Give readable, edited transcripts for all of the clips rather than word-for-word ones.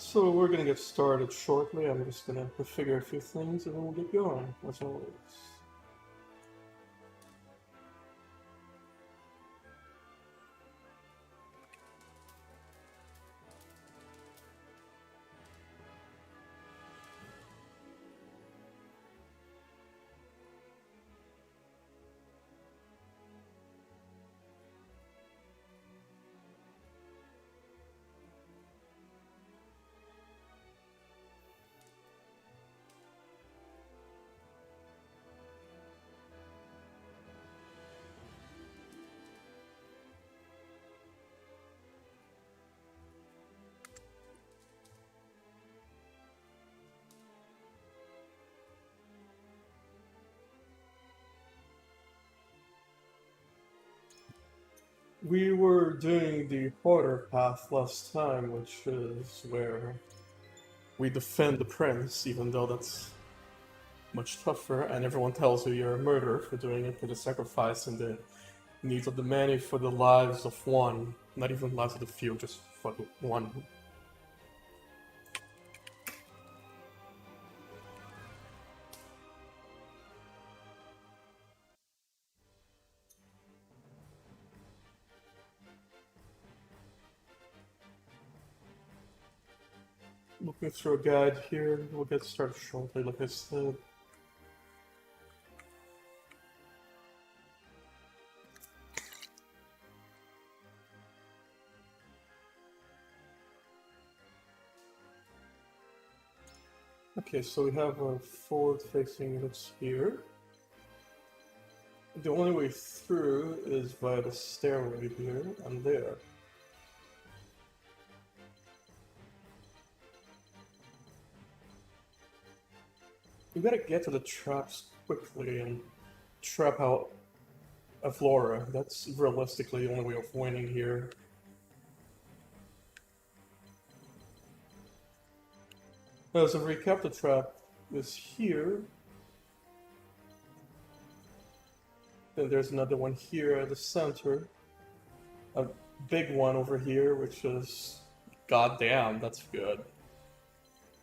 So we're gonna get started shortly. I'm just gonna configure a few things and then we'll get going, as always. We were doing the harder path last time, which is where we defend the prince, even though that's much tougher, and everyone tells you you're a murderer for doing it, for the sacrificing the needs of the many for the lives of one. Not even lives of the few, just for the one. Looking through a guide here, we'll get started shortly, like I said. Okay, so we have our forward-facing units here. The only way through is via the stairway here and there. You gotta get to the traps quickly and trap out a Flora. That's realistically the only way of winning here. Now, as a recap, the trap is here. Then there's another one here at the center. A big one over here, which is... goddamn, that's good.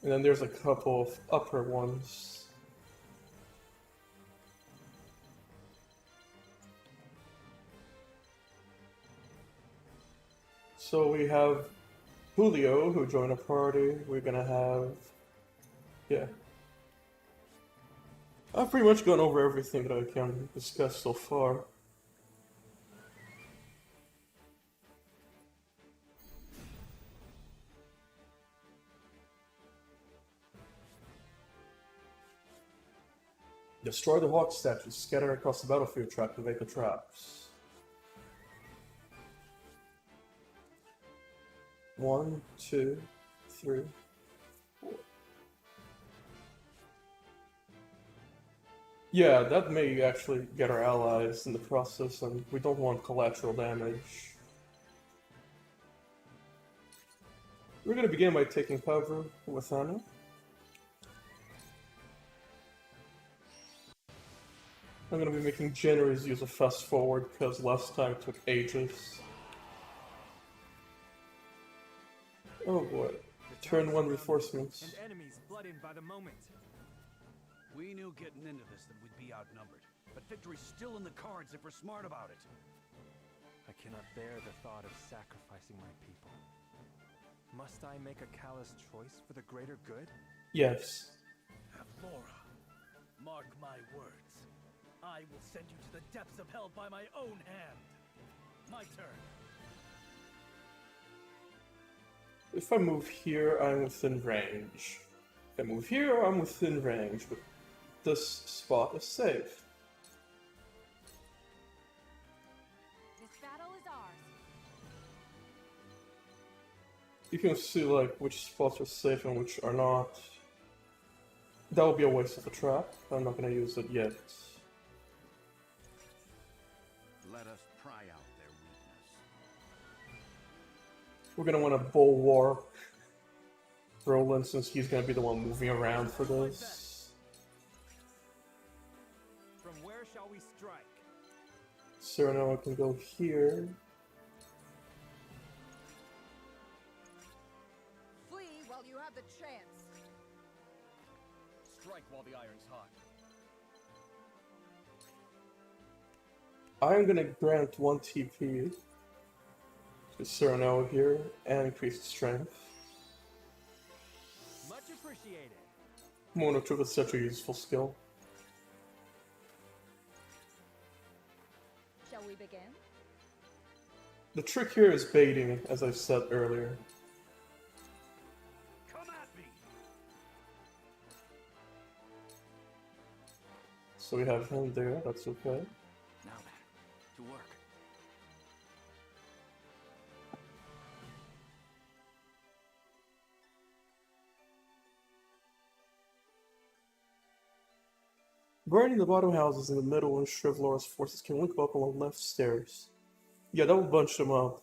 And then there's a couple of upper ones. So we have Julio, who joined a party. We're gonna have... yeah. I've pretty much gone over everything that I can discuss so far. Destroy the hawk statues, scatter across the battlefield to activate the traps. 1, 2, 3, 4. Yeah, that may actually get our allies in the process, and we don't want collateral damage. We're gonna begin by taking cover with Anna. I'm gonna be making generous use of fast forward because last time it took ages. Oh boy. Turn 1 reinforcements. And enemies flood in by the moment. We knew getting into this that we'd be outnumbered, but victory's still in the cards if we're smart about it. I cannot bear the thought of sacrificing my people. Must I make a callous choice for the greater good? Yes. Laura, mark my words. I will send you to the depths of hell by my own hand. My turn. If I move here, I'm within range. If I move here, I'm within range, but this spot is safe. This battle is ours. You can see like which spots are safe and which are not. That would be a waste of a trap. I'm not gonna use it yet. Let us pry out their weakness. We're gonna want to bulwark Roland since he's gonna be the one moving around for this. From where shall we strike? Cyrano can go here. Flee while while you have the chance. Strike while the iron's hot. I'm gonna grant 1 TP to Cyrano here and increase strength. Much appreciated. Mono Truth is such a useful skill. Shall we begin? The trick here is baiting, as I said earlier. Come at me! So we have him there, that's okay. Now then, to work. Burning the bottom houses in the middle and Shrivlora's forces can link up along left stairs. Yeah, that will bunch them up.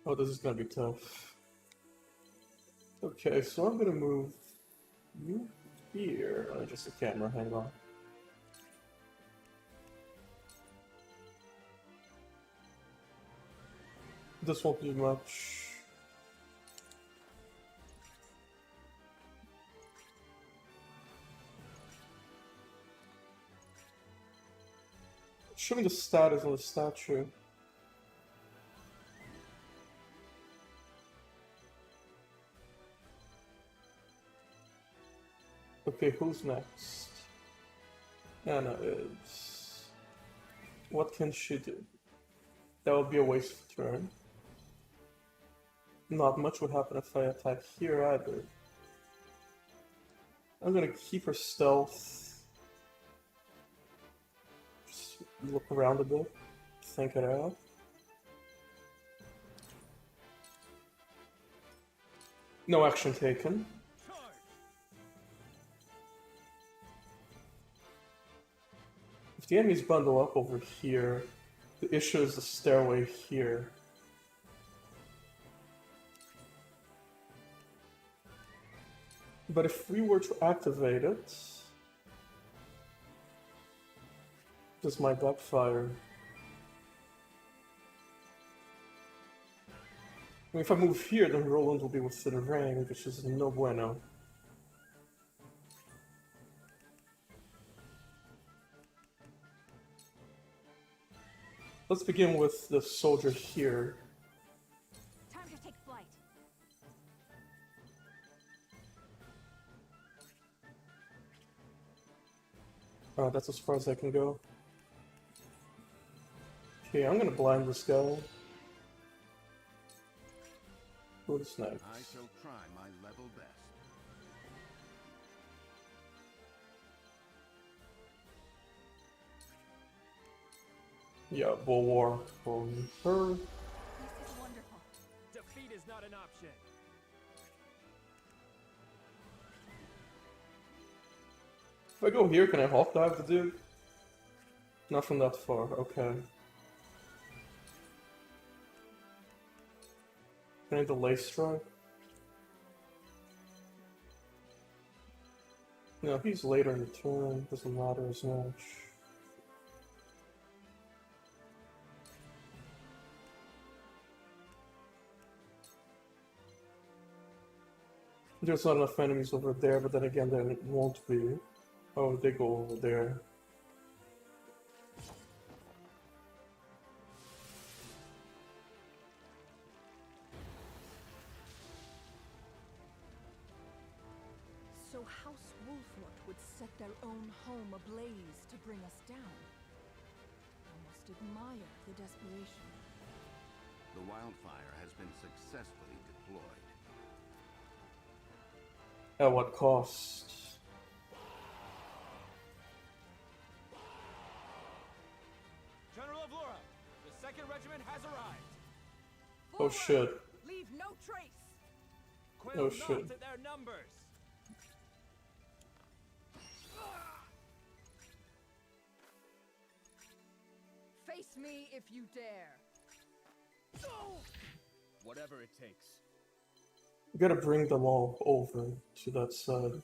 Oh, this is gonna be tough. Okay, so I'm gonna move you here. Just the camera, hang on. This won't do much. Show me the status on the statue. Okay, who's next? Anna is. What can she do? That would be a waste of a turn. Not much would happen if I attack here either. I'm gonna keep her stealth. Just look around a bit, think it out. No action taken. If the enemies bundle up over here, the issue is the stairway here. But if we were to activate it, this might backfire. I mean, if I move here, then Roland will be within range, which is no bueno. Let's begin with the soldier here. Time to take flight. That's as far as I can go. Okay, I'm gonna blind this guy. Who's next? I shall try my level best. Yeah, Bulwark for her. This is wonderful. Defeat is not an option. If I go here, can I half dive the dude? Not from that far, okay. Can I delay strike? No, he's later in the turn, doesn't matter as much. There's not enough enemies over there, but then again, there won't be. Oh, they go over there. So House Wolfrot would set their own home ablaze to bring us down. Almost admire the desperation. The wildfire has been successfully deployed. At what cost? General of Laura, the 2nd Regiment has arrived. Oh shit. Leave no trace. Quail Oh, not shit. at their numbers. Face me if you dare. Whatever it takes. We gotta bring them all over to that side.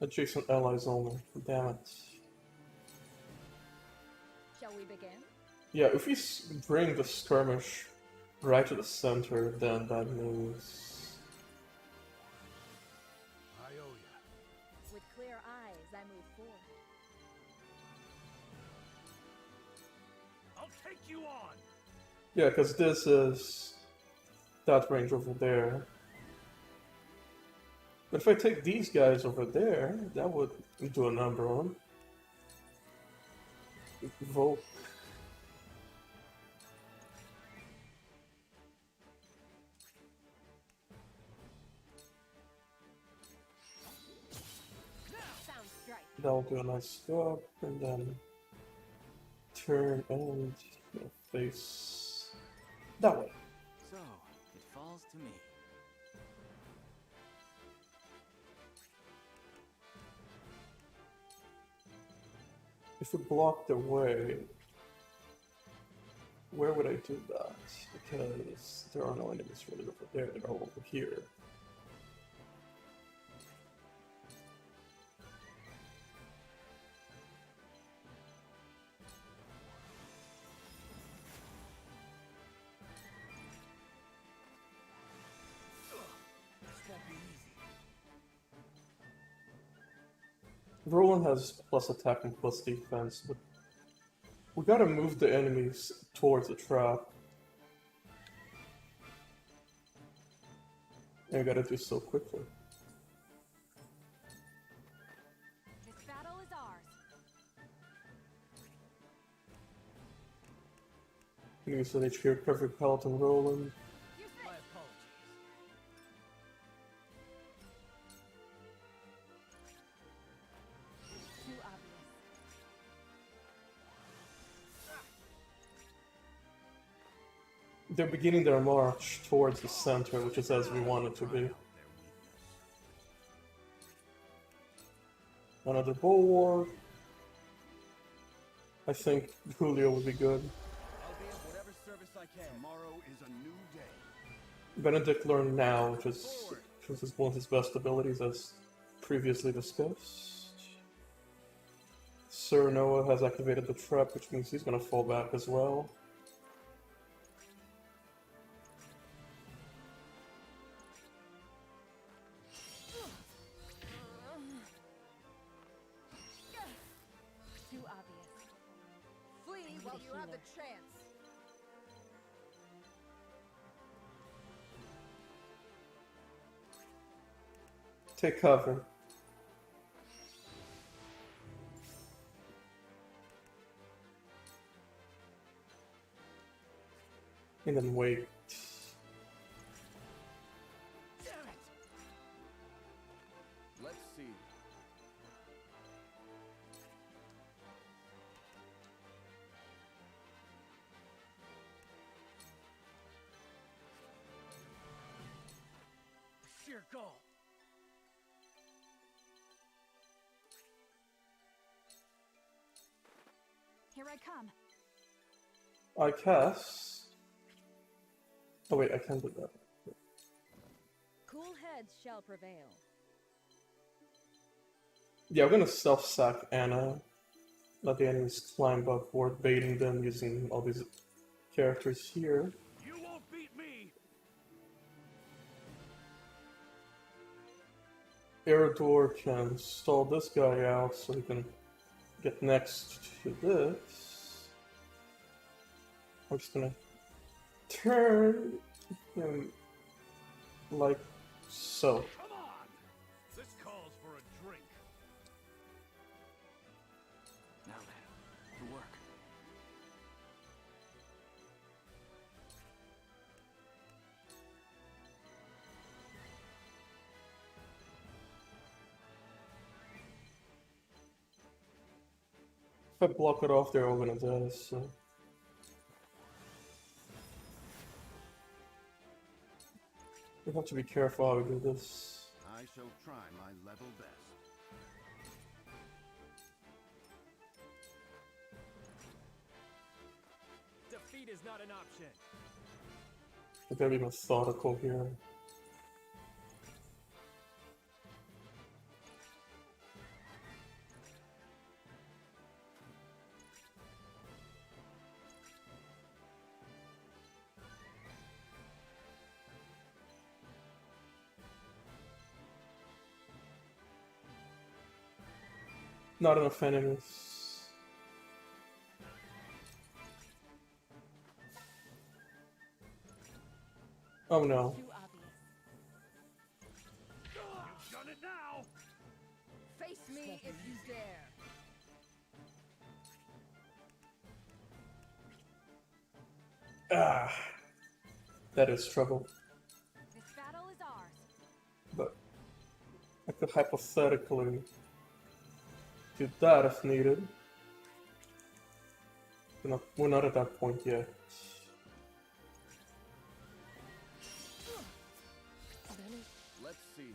Adjacent allies only. Damn it. Shall we begin? Yeah, if we bring the skirmish right to the center, then that means... I owe ya. With clear eyes, I move forward. I'll take you on! Yeah, because this is that range over there. But if I take these guys over there, that would do a number on them. Vote. Sound strike. That'll do a nice job, and then turn and face that way. So, it falls to me. If we block the way, where would I do that? Because there are no enemies really over there, they're all over here. This won't be easy. Roland has plus attack and plus defense, but we gotta move the enemies towards the trap. And we gotta do so quickly. This battle is ours. Use an HP recovery pellet on Roland. You My say. apologies. Too obvious. They're beginning their march towards the center, which is as we want it to be. Another bulwark. I think Julio would be good. I'll be of whatever service I can. Tomorrow is a new day. Benedict learned now, which is one of his best abilities, as previously discussed. Sir Noah has activated the trap, which means he's gonna fall back as well. Too obvious. Flee while you have the chance. Take cover. And then wait. Damn it! Let's see. Sheer goal. Here I come. I cast. Oh wait, I can't do that. Cool heads shall prevail. Yeah, I'm gonna self-sack Anna. Let the enemies climb upward, baiting them using all these characters here. You won't beat me! Eridor can stall this guy out so he can get next to this. I'm just gonna turn him like so. Come on! This calls for a drink. Now then, to work. If I block it off, they're all gonna die, so... We have to be careful how we do this. I shall try my level best. Defeat is not an option. We gotta be methodical here. Not enough enemies. Oh no. Too obvious. You've done it now! Face me if you dare. Ah, that is trouble. This battle is ours. But I could hypothetically do that if needed. We're not at that point yet. Let's see.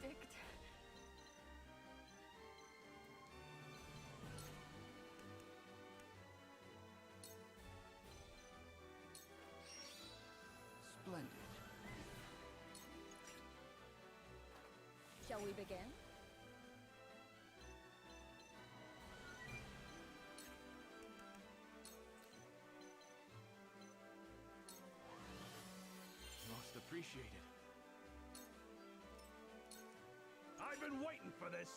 Splendid. Shall we begin? Most appreciated. I've been waiting for this.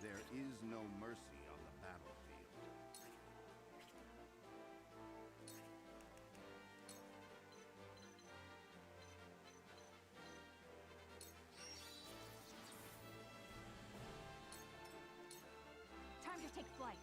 There is no mercy on the battlefield. Time to take flight.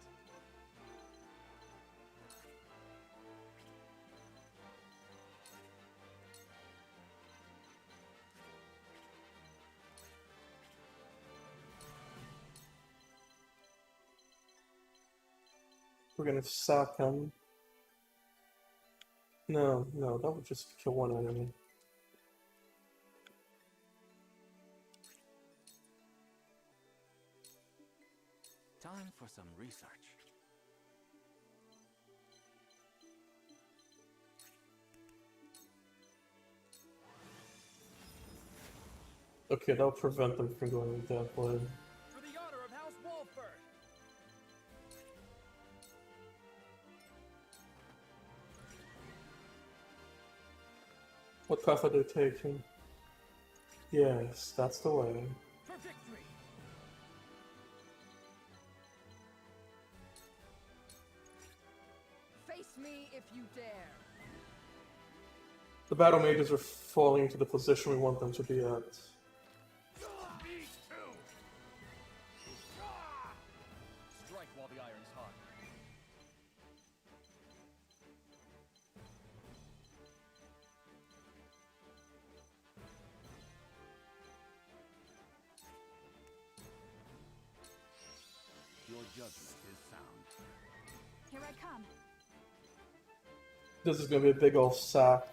We're gonna sack him. No, that would just kill one enemy. Time for some research. Okay, that'll prevent them from going that way. For the honor of House Wolford! What path are they taking? Yes, that's the way. For victory! Face me if you dare. The battle mages are falling into the position we want them to be at. Me too! Strike while the iron's hot. Your judgment is sound. Here I come. This is gonna be a big ol' sack.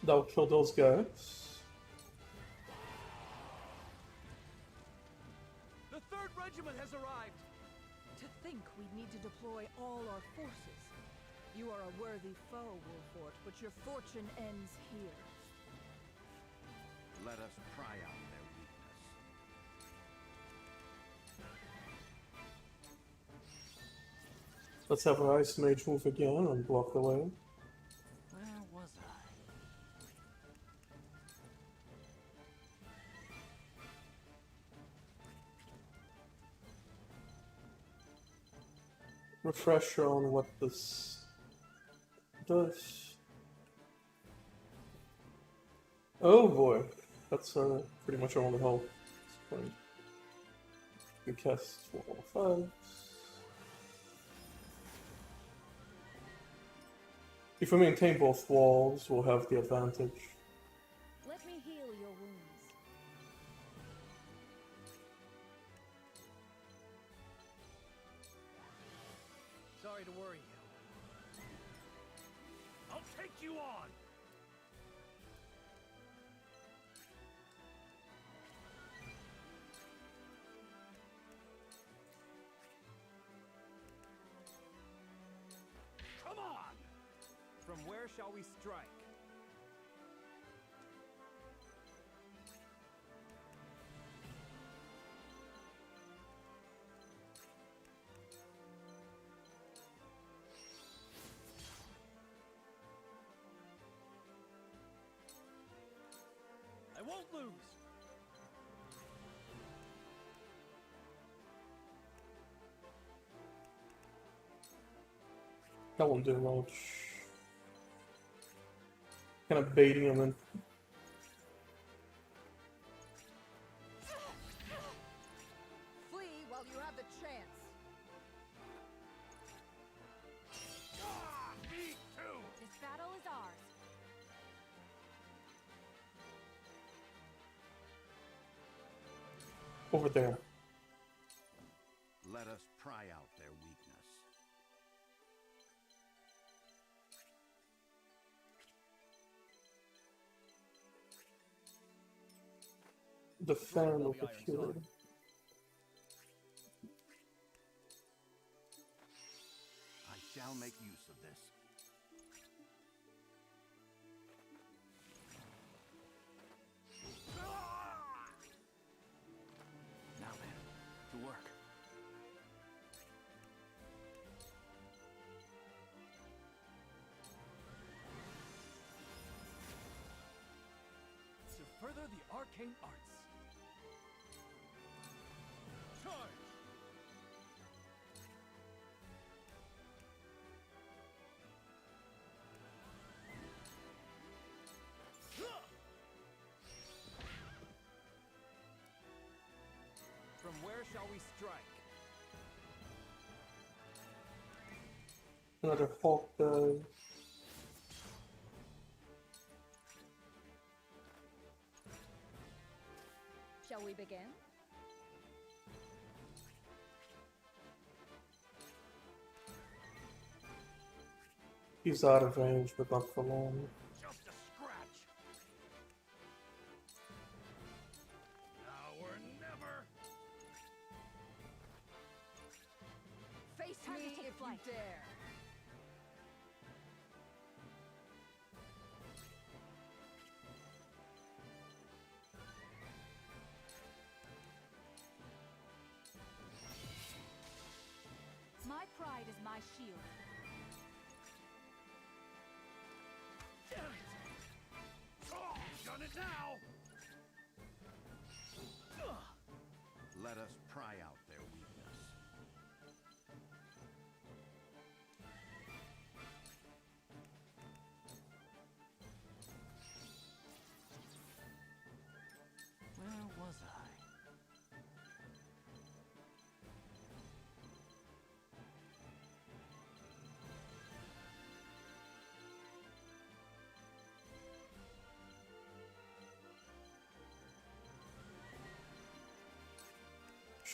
That'll kill those guys. The 3rd Regiment has arrived! To think we'd need to deploy all our forces. You are a worthy foe, Wolfort, but your fortune ends here. Let us pry out their weakness. Let's have our Ice Mage move again and block the way. Where was I? Refresher on what this does. Oh boy, that's pretty much our only health. We cast 4 If we maintain both walls, we'll have the advantage. Let me heal your wounds. Sorry to worry you. I'll take you on! Come on! where shall we strike? I won't lose! That won't do much. Kind of baiting him in. Flee while you have the chance. Me too! This battle is ours. Over there. Let us pry out their weakness. Defend Well, over the iron's here. hot. I shall make use of this. Now then, to work. To further the arcane arts. Charge! From where shall we strike? Another Hulk guy. Shall we begin? He's out of range, but not for long. Just a scratch! Now or never! Face Time to me take if flight. you dare. My pride is my shield. Damn it! Oh, done it now! Let us pry out their weakness. Where was I?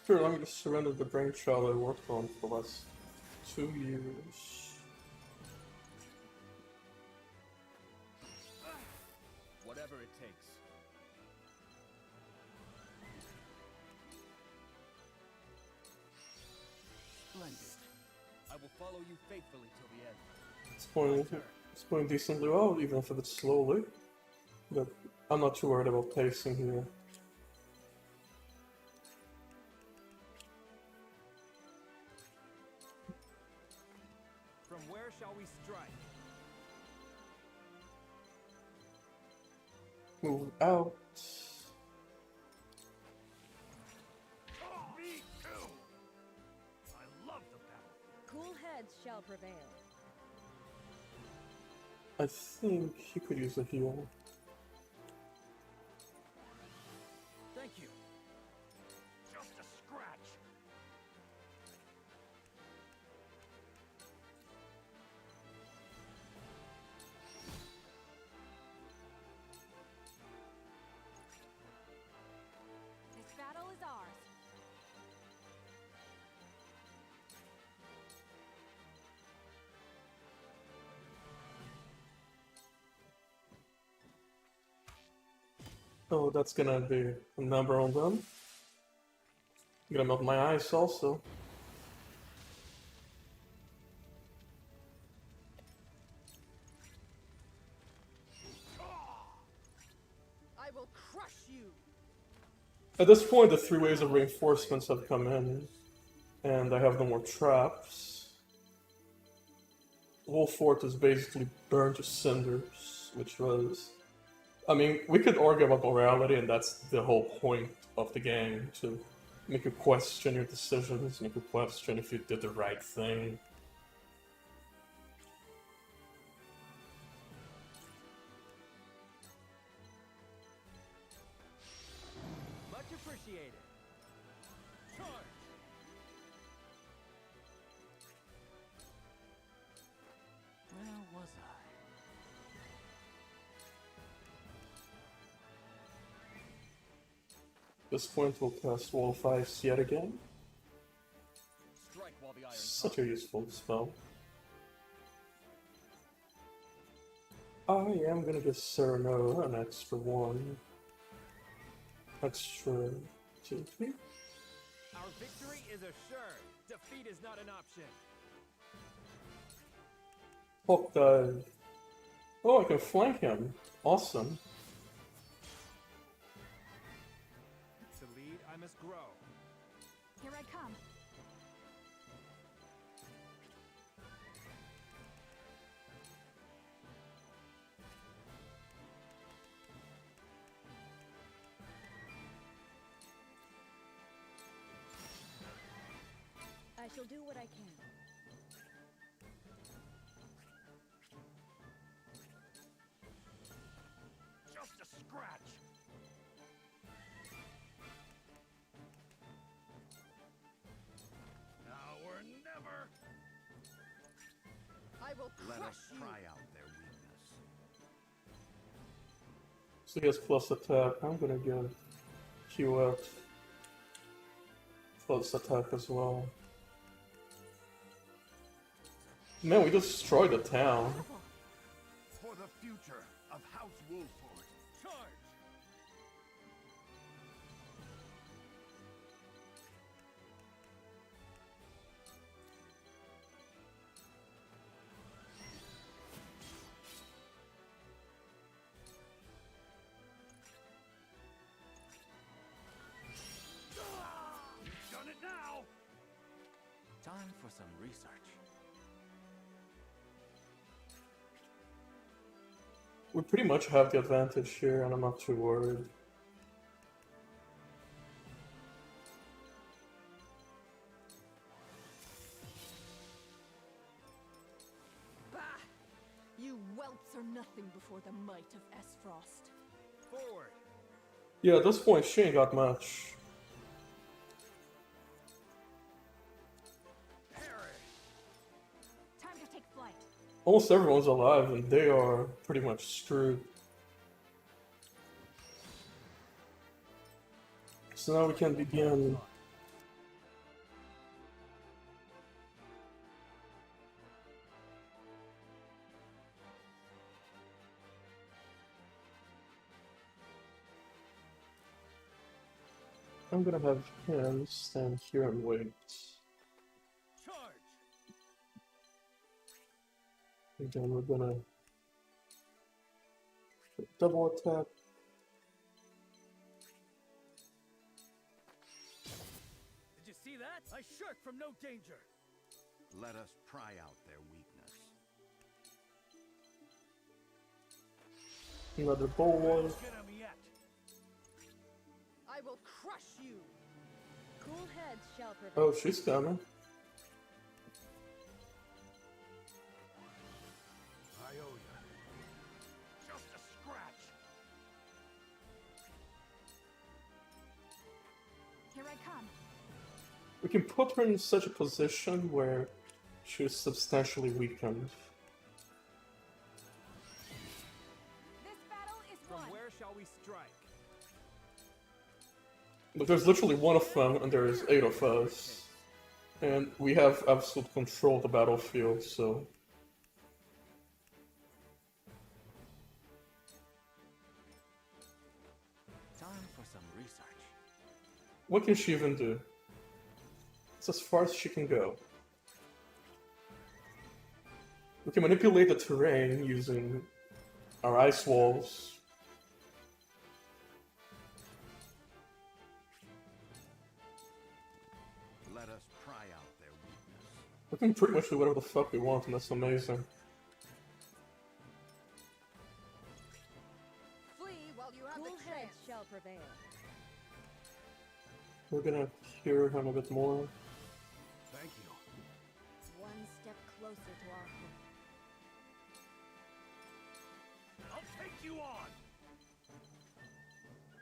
Sure, let me just surrender the brainchild I worked on for the last 2 years. Whatever it takes. Splendid. I will follow you faithfully till the end. It's going decently well, even if it's slowly. But I'm not too worried about pacing here. From where shall we strike? Move out. Oh, me too! I love the battlefield. Cool heads shall prevail. I think he could use a heal. Thank you. Just a scratch! This battle is ours. Oh, that's gonna be a number on them. I'm gonna melt my eyes also. At this point, the 3 waves of reinforcements have come in, and I have no more traps. The whole fort is basically burned to cinders, which was... I mean, we could argue about morality, and that's the whole point of the game, to make you question your decisions, make you question if you did the right thing. Much appreciated. Charge! Where was I? At this point, we'll cast Wall of Ice yet again. Strike while the iron's Such a useful spell. I am gonna give Cyrano an extra 1. Extra 2, 3. Our victory is assured. Defeat is not an option. Hawk dive. Oh, I can flank him. Awesome. To lead, I must grow. Here I come. I shall do what I can. Just a scratch. Now or never. I will Let crush us you. try out their weakness. So he has plus attack. I'm gonna give Hewitt plus attack as well. Man, we destroyed the town. For the future of House Wolford. Charge! You've done it now. Time for some research. We pretty much have the advantage here, and I'm not too worried. Bah! You whelps are nothing before the might of Frost. Forward. Yeah, at this point, she ain't got much. Time to take flight. Almost everyone's alive, and they are pretty much screwed. So now we can begin. I'm gonna have him stand here and wait. Charge! And then we're gonna double attack. Did you see that? I shirk from no danger. Let us try out their weakness. Another bulwark. Get him yet. I will crush you. Cool heads shall prevail. Oh, she's coming. I owe you. Just a scratch. Here I come. We can put her in such a position where she's substantially weakened. This battle is From won. where shall we strike? But there's literally one of them, and there's 8 of us. And we have absolute control of the battlefield, so... Time for some research. What can she even do? It's as far as she can go. We can manipulate the terrain using our ice walls. Let us pry out their weakness. We can pretty much do whatever the fuck we want, and that's amazing. Flee while you have Cool the heads chance. shall prevail. We're gonna hear him a bit more. Thank you. One step closer to our home. I'll take you on!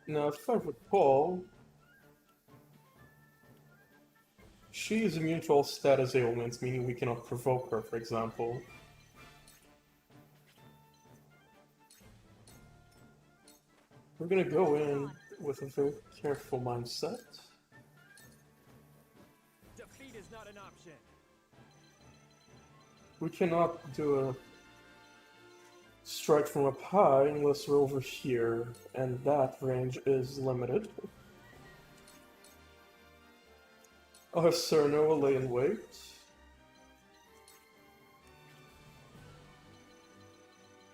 Now, if I recall, she is immune to all status ailments, meaning we cannot provoke her, for example. We're gonna go in with a very careful mindset. Defeat is not an option. We cannot do a strike from up high unless we're over here, and that range is limited. I'll have Sernoa lay in wait.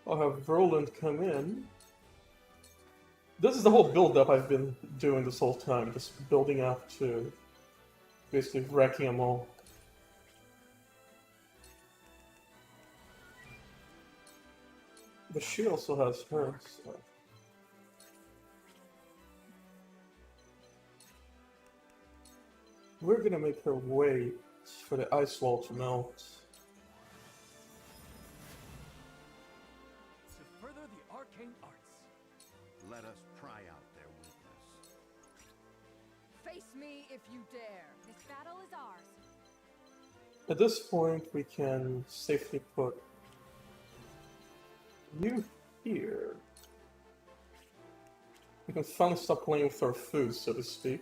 I'll have Roland come in. This is the whole build-up I've been doing this whole time, just building up to basically wrecking them all. But she also has her, so. We're gonna make her wait for the ice wall to melt. To further the arcane arts. Let us pry out their weakness. Face me if you dare. This battle is ours. At this point, we can safely put you here. We can finally stop playing with our food, so to speak.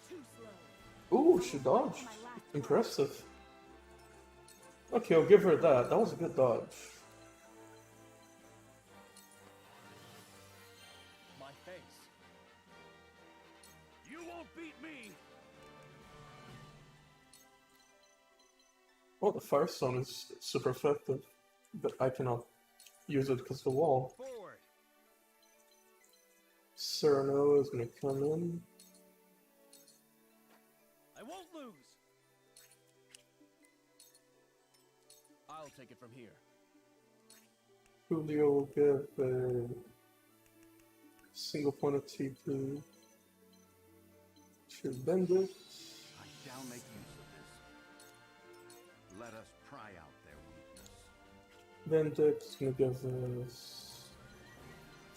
Too slow. Ooh, she dodged. Impressive. Okay, I'll give her that. That was a good dodge. My face. You won't beat me! Well, the Fire Stone is super effective, but I cannot use it because of the wall. Forward. Serno is gonna come in. I won't lose. I'll take it from here. Julio will give a single point of TP to Bendit. I shall make use of this. Let us pry out their weakness. Bendit is gonna give us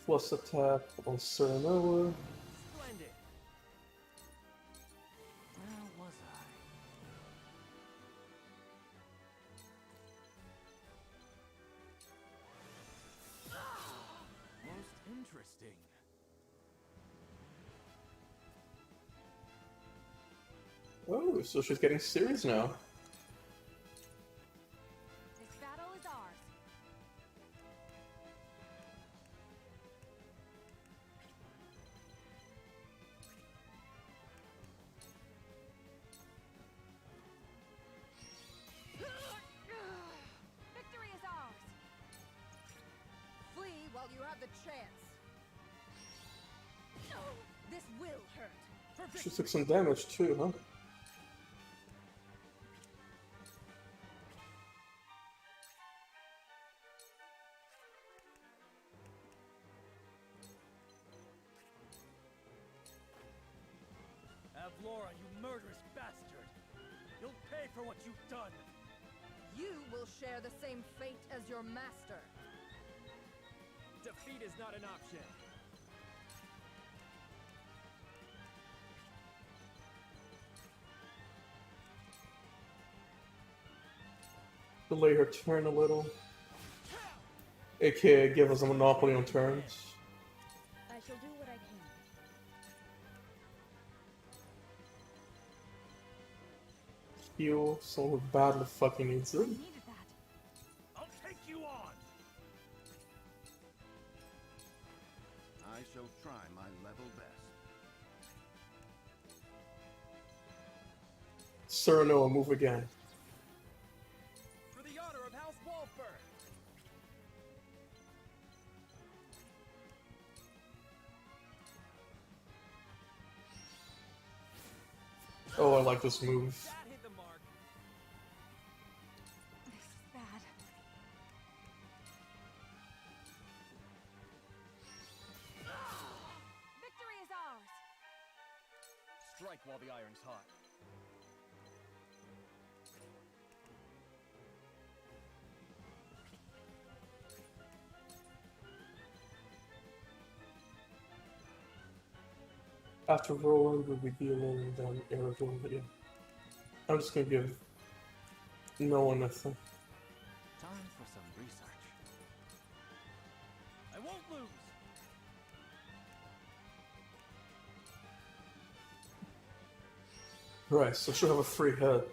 plus attack on Serenoa. Splendid. Where was I? Most interesting. Oh, so she's getting serious now. This battle is ours. Victory is ours. Flee while you have the chance. This will hurt. She took some damage too, huh? Avlora, you murderous bastard! You'll pay for what you've done! You will share the same fate as your master. Defeat is not an option. Delay her turn a little. AKA give us a monopoly on turns. I shall do what I can. Heal someone who badly fucking needs it. Needed that. I'll take you on! I shall try my level best. Serenoa, move again. For the honor of House Walford. Oh, I like this move. That hit the mark. This is bad. Victory is ours! Strike while the iron's hot. After Roland would be dealing, then Aragorn, but yeah. I'm just gonna give no one a thing. Time for some research. I won't lose! Right, so she'll have a free head.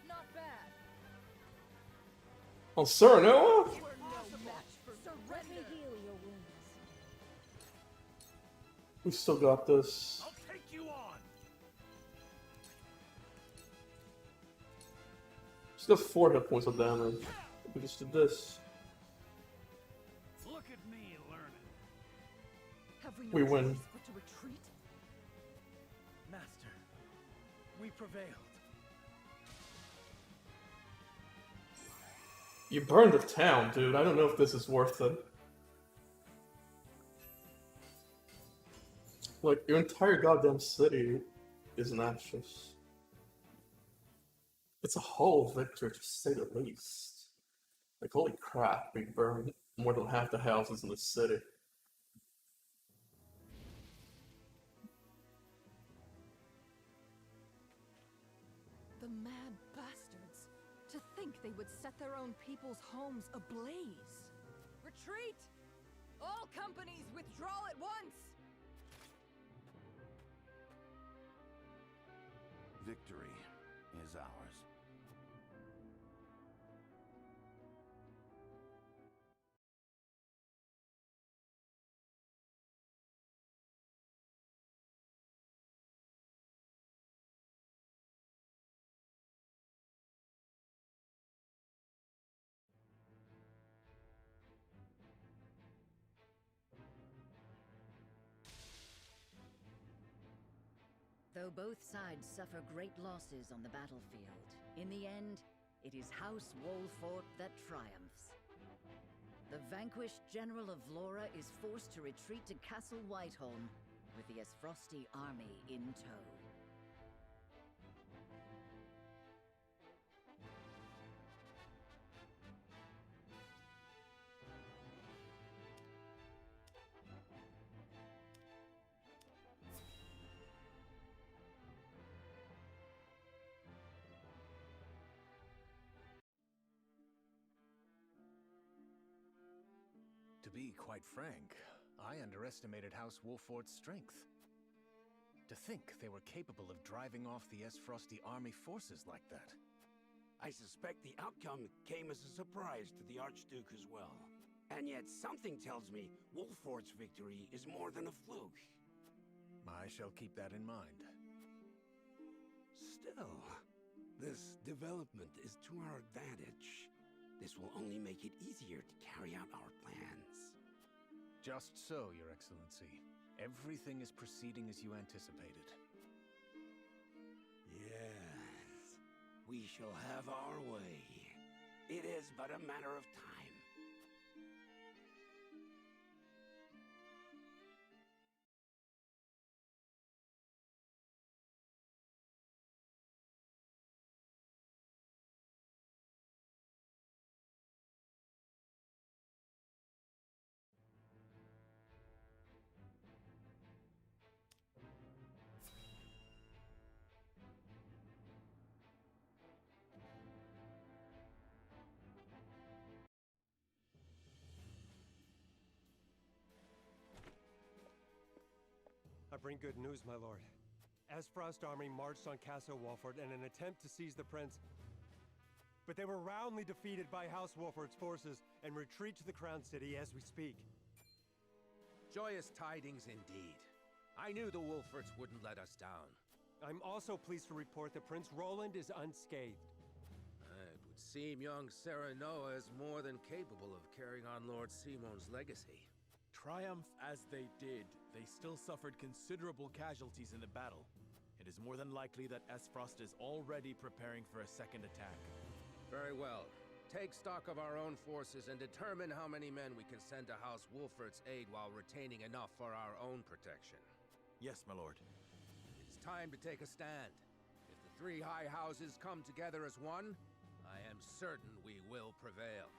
Not bad. On Serenoa? We're no match for Let me surrender. heal your wounds. We still got this. I'll take you on! Still 4 hit points of damage. We just did this. Look at me learning. Have we no We win. choice but to retreat? Master, we prevailed. You burned the town, dude. I don't know if this is worth it. Like, your entire goddamn city is in ashes. It's a whole victory, to say the least. Like, holy crap, we burned more than half the houses in the city. The mad bastards. To think they would set their own people's homes ablaze. Retreat! All companies withdraw at once! Victory is ours. Though both sides suffer great losses on the battlefield, in the end, it is House Wolfort that triumphs. The vanquished General of Vlora is forced to retreat to Castle Whiteholm, with the Esfrosti army in tow. To be quite frank, I underestimated House Wolfort's strength. To think they were capable of driving off the Esfrosti army forces like that. I suspect the outcome came as a surprise to the Archduke as well. And yet something tells me Wolfort's victory is more than a fluke. I shall keep that in mind. Still, this development is to our advantage. This will only make it easier to carry out our plans. Just so, Your Excellency. Everything is proceeding as you anticipated. Yes, we shall have our way. It is but a matter of time. I bring good news, my lord. Esfrost army marched on Castle Wolfort in an attempt to seize the prince, but they were roundly defeated by House Wolfort's forces and retreat to the Crown City as we speak. Joyous tidings indeed. I knew the Wolforts wouldn't let us down. I'm also pleased to report that Prince Roland is unscathed. It would seem young Serenoa is more than capable of carrying on Lord Simon's legacy. Triumph as they did, they still suffered considerable casualties in the battle. It is more than likely that Esfrost is already preparing for a second attack. Very well. Take stock of our own forces and determine how many men we can send to House Wolfert's aid while retaining enough for our own protection. Yes, my lord. It is time to take a stand. If the three high houses come together as one, I am certain we will prevail.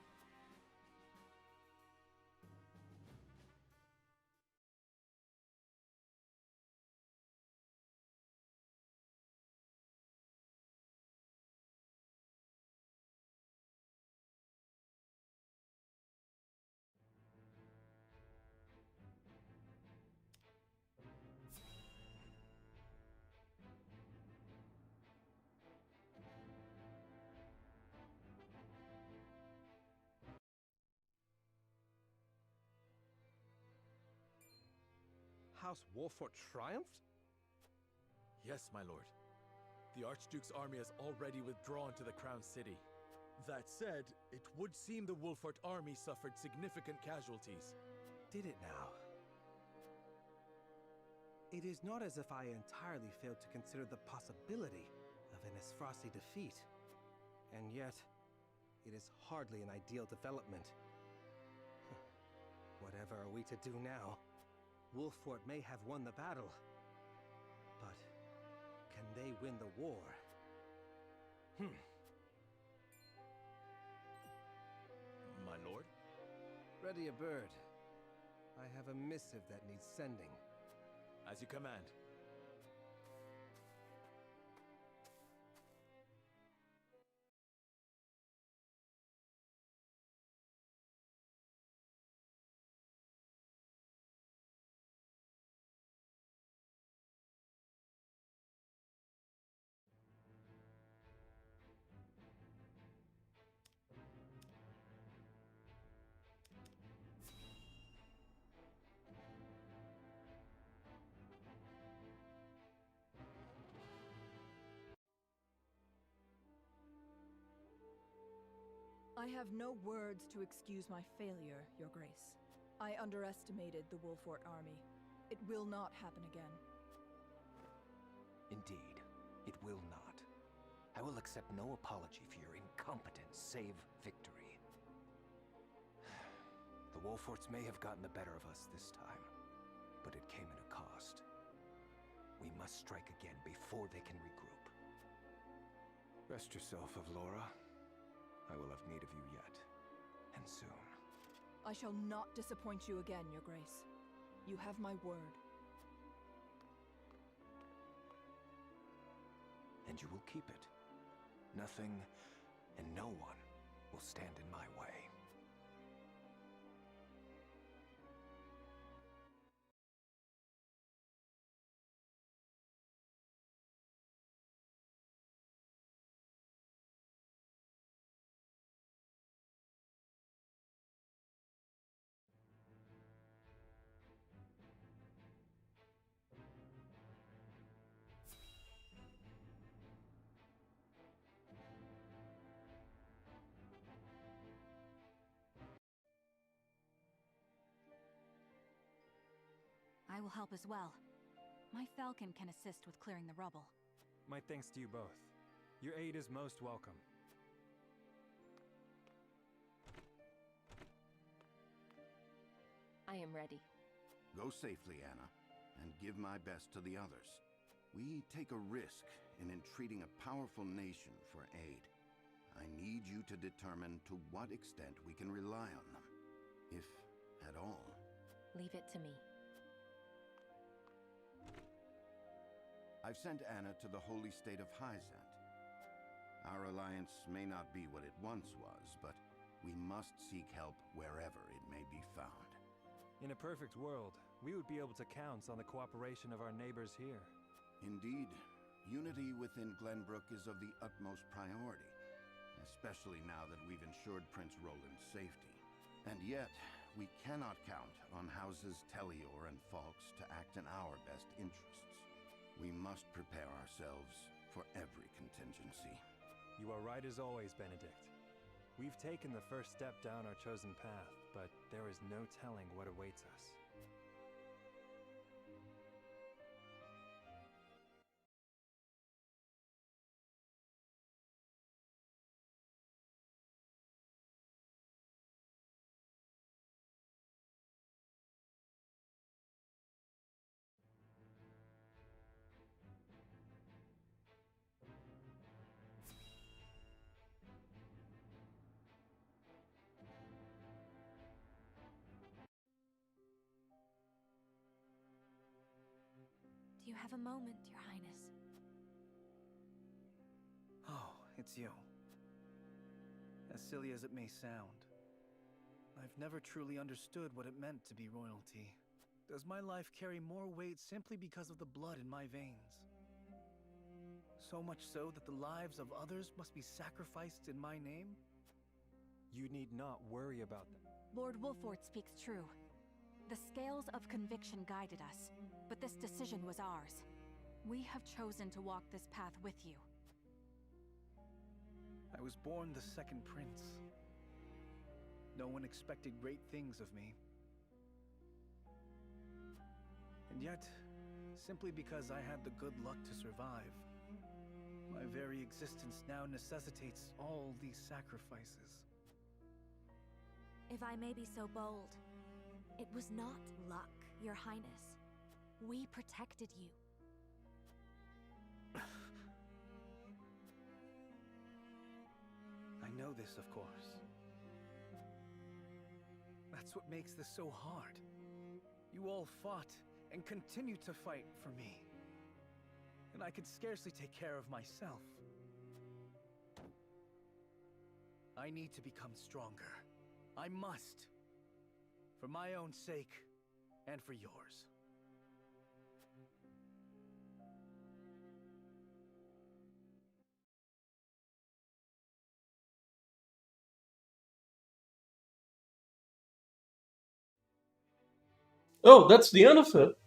House Wolfort triumphed? Yes, my lord. The Archduke's army has already withdrawn to the Crown City. That said, it would seem the Wolfort army suffered significant casualties. Did it now? It is not as if I entirely failed to consider the possibility of an Esfrasi defeat. And yet, it is hardly an ideal development. Whatever are we to do now? Wolfort may have won the battle, but can they win the war? My lord? Ready a bird. I have a missive that needs sending. As you command. I have no words to excuse my failure, Your Grace. I underestimated the Wolfort army. It will not happen again. Indeed, it will not. I will accept no apology for your incompetence, save victory. The Wolforts may have gotten the better of us this time, but it came at a cost. We must strike again before they can regroup. Rest yourself, Avlora. I will have need of you yet, and soon. I shall not disappoint you again, Your Grace. You have my word. And you will keep it. Nothing and no one will stand in my way. I will help as well. My falcon can assist with clearing the rubble. My thanks to you both. Your aid is most welcome. I am ready. Go safely, Anna, and give my best to the others. We take a risk in entreating a powerful nation for aid. I need you to determine to what extent we can rely on them, if at all. Leave it to me. I've sent Anna to the holy state of Hyzant. Our alliance may not be what it once was, but we must seek help wherever it may be found. In a perfect world, we would be able to count on the cooperation of our neighbors here. Indeed, unity within Glenbrook is of the utmost priority, especially now that we've ensured Prince Roland's safety. And yet, we cannot count on houses Tellior and Falks to act in our best interests. We must prepare ourselves for every contingency. You are right as always, Benedict. We've taken the first step down our chosen path, but there is no telling what awaits us. Do you have a moment, Your Highness? Oh, it's you. As silly as it may sound, I've never truly understood what it meant to be royalty. Does my life carry more weight simply because of the blood in my veins? So much so that the lives of others must be sacrificed in my name? You need not worry about them. Lord Wolfort speaks true. The scales of conviction guided us, but this decision was ours. We have chosen to walk this path with you. I was born the second prince. No one expected great things of me. And yet, simply because I had the good luck to survive, my very existence now necessitates all these sacrifices. If I may be so bold, it was not luck, Your Highness. We protected you. I know this, of course. That's what makes this so hard. You all fought and continue to fight for me. And I could scarcely take care of myself. I need to become stronger. I must. For my own sake, and for yours. Oh, that's the end of it.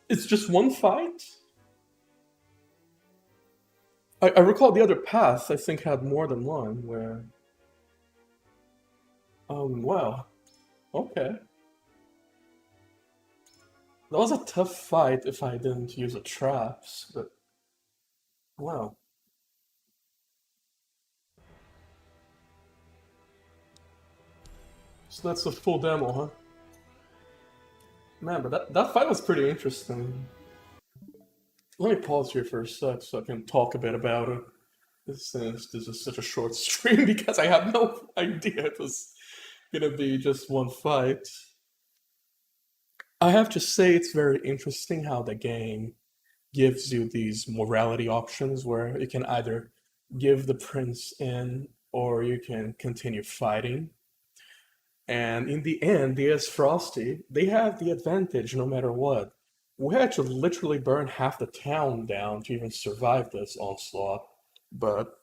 It's just one fight? I recall the other path, I think, had more than one, where... wow. Okay. That was a tough fight if I didn't use the traps, but... Wow. So that's the full demo, huh? Man, but that fight was pretty interesting. Let me pause here for a sec so I can talk a bit about it. This is such a short stream because I had no idea it was gonna be just one fight. I have to say it's very interesting how the game gives you these morality options where you can either give the prince in or you can continue fighting. And in the end, the as Frosty, they have the advantage no matter what. We had to literally burn half the town down to even survive this onslaught. But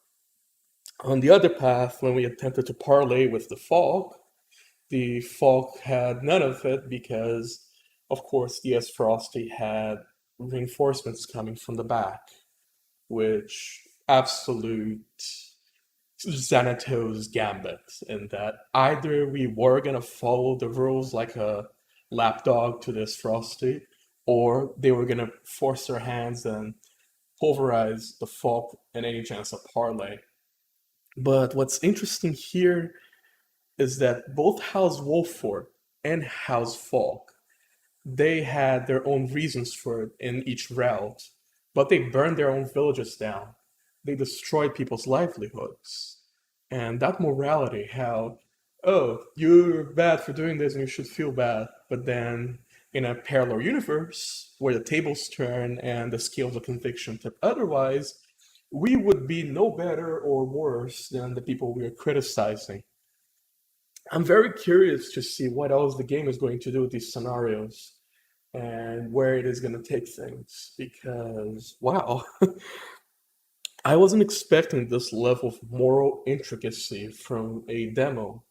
on the other path, when we attempted to parlay with the Falk had none of it because, of course, the S Frosty had reinforcements coming from the back, which absolute Xanatos gambit in that either we were gonna follow the rules like a lapdog to this Frosty, or they were gonna force their hands and pulverize the Falk in any chance of parlay. But what's interesting here is that both House Wolford and House Falk, they had their own reasons for it in each route, but they burned their own villages down. They destroyed people's livelihoods. And that morality, how, oh, you're bad for doing this and you should feel bad, but then in a parallel universe where the tables turn and the scales of conviction tip otherwise, we would be no better or worse than the people we are criticizing. I'm very curious to see what else the game is going to do with these scenarios and where it is going to take things, because, wow, I wasn't expecting this level of moral intricacy from a demo.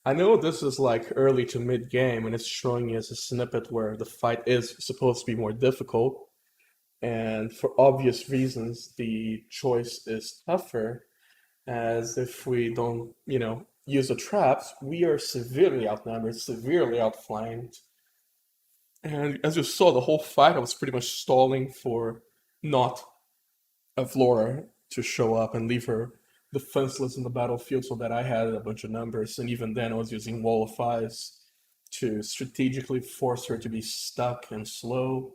I know this is like early to mid game and it's showing you as a snippet where the fight is supposed to be more difficult, and for obvious reasons, the choice is tougher, as if we don't, use the traps, we are severely outnumbered, severely outflanked. And as you saw, the whole fight, I was pretty much stalling for not a Flora to show up and leave her defenseless in the battlefield so that I had a bunch of numbers. And even then, I was using Wall of Eyes to strategically force her to be stuck and slow.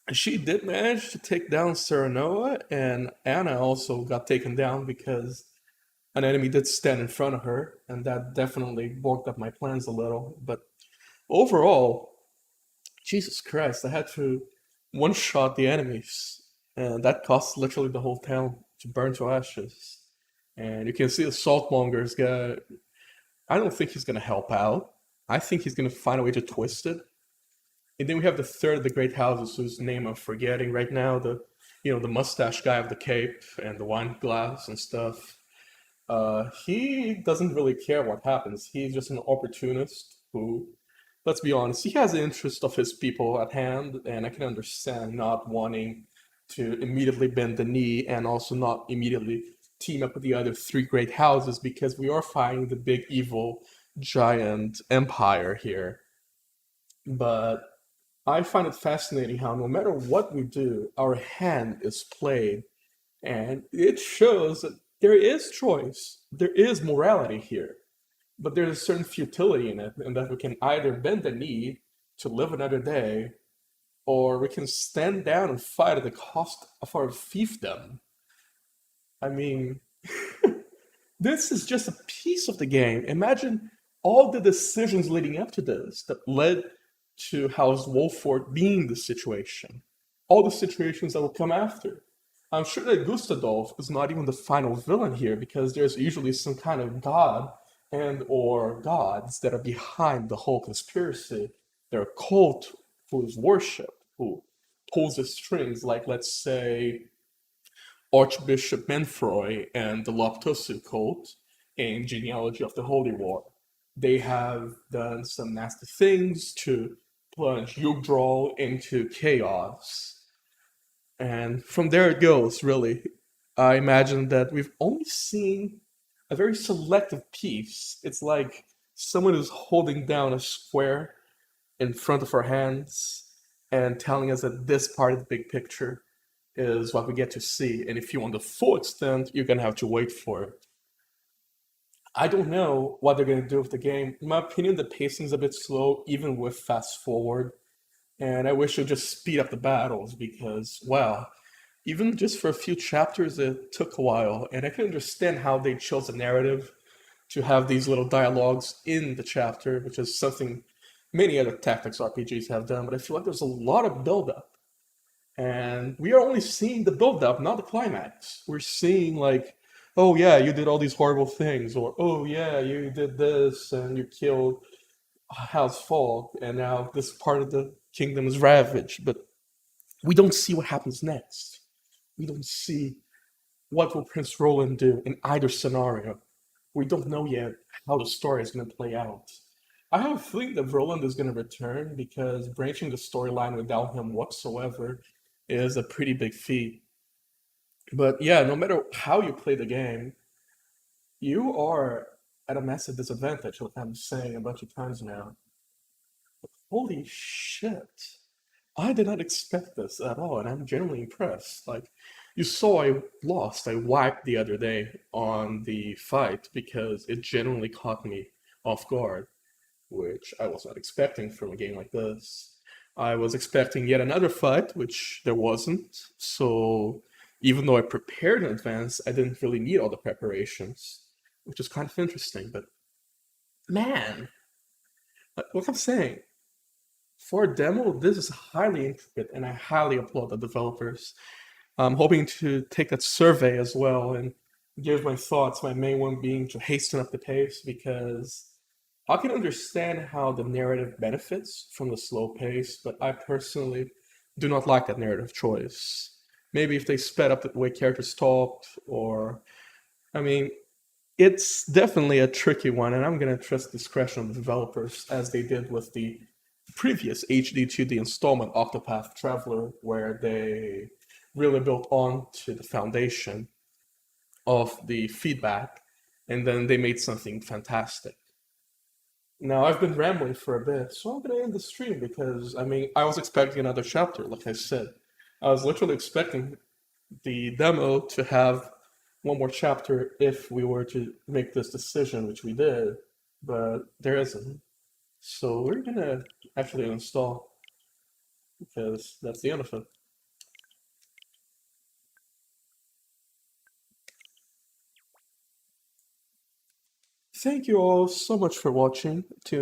And she did manage to take down Serenoa, and Anna also got taken down because an enemy did stand in front of her, and that definitely bulked up my plans a little. But overall, Jesus Christ, I had to one shot the enemies, and that cost literally the whole town to burn to ashes. And you can see the Saltmonger's guy. I don't think he's gonna help out. I think he's gonna find a way to twist it. And then we have the third of the great houses, whose name I'm forgetting right now. The mustache guy with the cape and the wine glass and stuff. He doesn't really care what happens. He's just an opportunist who, let's be honest, he has the interest of his people at hand, and I can understand not wanting to immediately bend the knee and also not immediately team up with the other three great houses because we are fighting the big evil giant empire here. But I find it fascinating how no matter what we do, our hand is played, and it shows that there is choice, there is morality here, but there's a certain futility in it, and that we can either bend the knee to live another day, or we can stand down and fight at the cost of our fiefdom. I mean, this is just a piece of the game. Imagine all the decisions leading up to this that led to House Wolford being the situation. All the situations that will come after. I'm sure that Gustadolf is not even the final villain here because there's usually some kind of god and or gods that are behind the whole conspiracy. They're a cult who is worshipped, who pulls the strings, like let's say Archbishop Menfroy and the Loptosu cult in Genealogy of the Holy War. They have done some nasty things to plunge Yggdrasil into chaos. And from there it goes, really. I imagine that we've only seen a very selective piece. It's like someone is holding down a square in front of our hands and telling us that this part of the big picture is what we get to see. And if you want the full extent, you're gonna have to wait for it. I don't know what they're gonna do with the game. In my opinion, the pacing's a bit slow, even with fast forward. And I wish it would just speed up the battles because, wow, even just for a few chapters, it took a while. And I can understand how they chose the narrative to have these little dialogues in the chapter, which is something many other tactics RPGs have done. But I feel like there's a lot of buildup. And we are only seeing the build-up, not the climax. We're seeing like, oh yeah, you did all these horrible things, or oh yeah, you did this and you killed House Falk, and now this part of the kingdom is ravaged. But we don't see what happens next. We don't see what will Prince Roland do in either scenario. We don't know yet how the story is going to play out. I have a feeling that Roland is going to return because branching the storyline without him whatsoever is a pretty big feat. But yeah, no matter how you play the game, you are at a massive disadvantage, like I'm saying a bunch of times now. Holy shit. I did not expect this at all, and I'm genuinely impressed. Like, you saw I lost. I wiped the other day on the fight because it genuinely caught me off guard, which I was not expecting from a game like this. I was expecting yet another fight, which there wasn't. So even though I prepared in advance, I didn't really need all the preparations, which is kind of interesting. But man, like I'm saying, for a demo, this is highly intricate, and I highly applaud the developers. I'm hoping to take that survey as well and give my thoughts, my main one being to hasten up the pace because I can understand how the narrative benefits from the slow pace, but I personally do not like that narrative choice. Maybe if they sped up the way characters talked, or I mean, it's definitely a tricky one, and I'm gonna trust discretion of the developers as they did with the previous HD2D installment Octopath Traveler, where they really built on to the foundation of the feedback, and then they made something fantastic. Now, I've been rambling for a bit, so I'm gonna end the stream because, I mean, I was expecting another chapter, like I said. I was literally expecting the demo to have one more chapter if we were to make this decision, which we did, but there isn't. So we're gonna actually install because that's the end of it. Thank you all so much for watching. Tune